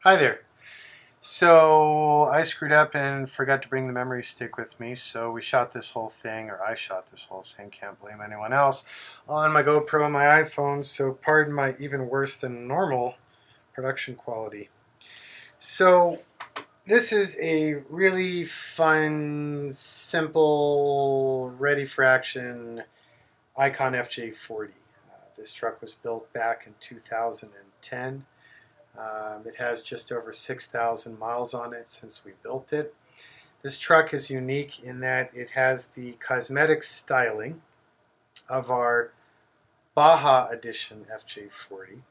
Hi there. So I screwed up and forgot to bring the memory stick with me, so we shot this whole thing, or I shot this whole thing, can't blame anyone else, on my GoPro and my iPhone, so pardon my even worse than normal production quality. So this is a really fun, simple, ready for action ICON FJ40. This truck was built back in 2010. It has just over 6,000 miles on it since we built it. This truck is unique in that it has the cosmetic styling of our Baja Edition FJ40.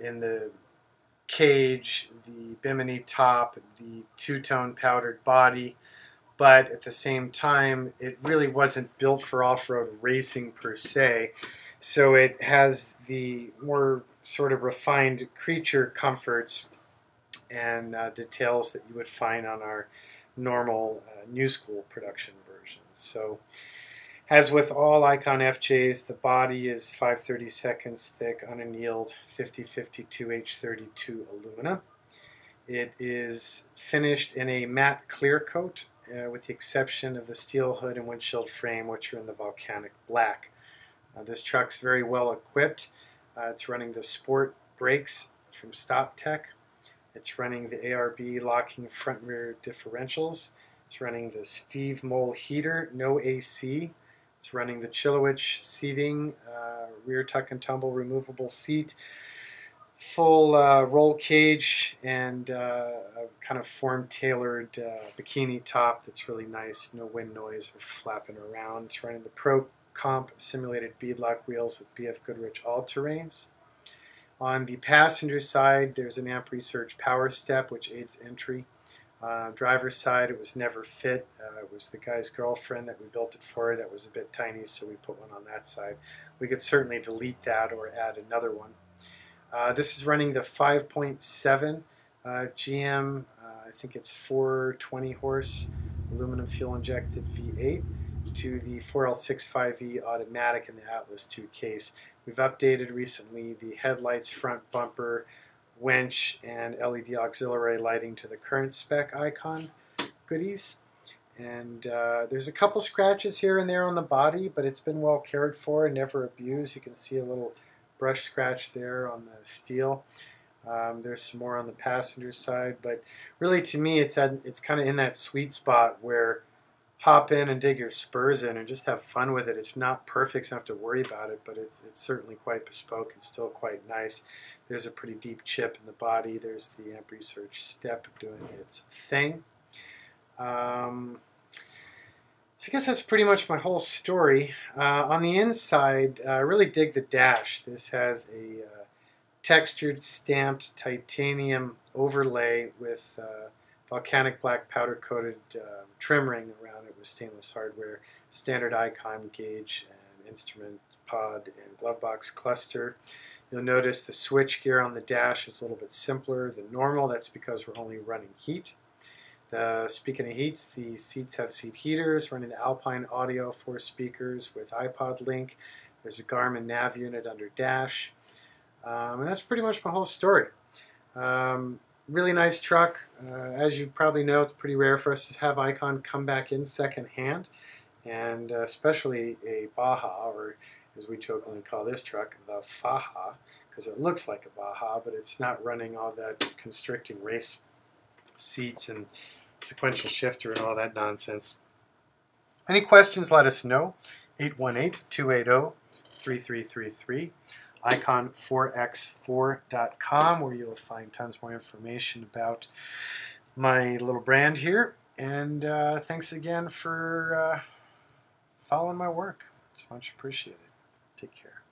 In the cage, the bimini top, the two-tone powdered body, but at the same time, it really wasn't built for off-road racing per se. So it has the more sort of refined creature comforts and details that you would find on our normal new school production versions. So as with all ICON FJs, the body is 5/32 thick unannealed 5052 H32 alumina. It is finished in a matte clear coat with the exception of the steel hood and windshield frame, which are in the volcanic black. This truck's very well equipped. It's running the sport brakes from StopTech. It's running the ARB locking front and rear differentials. It's running the Steve Mole heater, no AC. It's running the Chilowich seating, rear tuck and tumble removable seat, full roll cage, and a kind of form-tailored bikini top that's really nice, no wind noise or flapping around. It's running the Pro Comp simulated beadlock wheels with BF Goodrich all-terrains. On the passenger side, there's an amp research power step, which aids entry. Driver's side, it was never fit. It was the guy's girlfriend that we built it for that was a bit tiny, so we put one on that side. We could certainly delete that or add another one. This is running the 5.7 GM, I think it's 420 horse aluminum fuel injected V8 to the 4L65E automatic in the Atlas II case. We've updated recently the headlights, front bumper, winch, and LED auxiliary lighting to the current spec ICON goodies. And there's a couple scratches here and there on the body, but it's been well cared for and never abused. You can see a little brush scratch there on the steel. There's some more on the passenger side, but really to me it's kind of in that sweet spot where hop in and dig your spurs in and just have fun with it. It's not perfect, so you don't have to worry about it, but it's certainly quite bespoke and still quite nice. There's a pretty deep chip in the body. There's the amp research step doing its thing. So I guess that's pretty much my whole story. On the inside, I really dig the dash. This has a textured stamped titanium overlay with volcanic black powder coated trim ring around it with stainless hardware, standard ICON gauge and instrument pod and glove box cluster. You'll notice the switch gear on the dash is a little bit simpler than normal. That's because we're only running heat. Speaking of heats, the seats have seat heaters, running the Alpine Audio 4 speakers with iPod link. There's a Garmin nav unit under dash. And that's pretty much my whole story. Really nice truck. As you probably know, it's pretty rare for us to have ICON come back in secondhand, and especially a Baja, or as we jokingly call this truck, the Faja, because it looks like a Baja, but it's not running all that constricting race seats and sequential shifter and all that nonsense. Any questions, let us know. 818-280-3333. ICON4x4.com, where you'll find tons more information about my little brand here. And thanks again for following my work. It's much appreciated. Take care.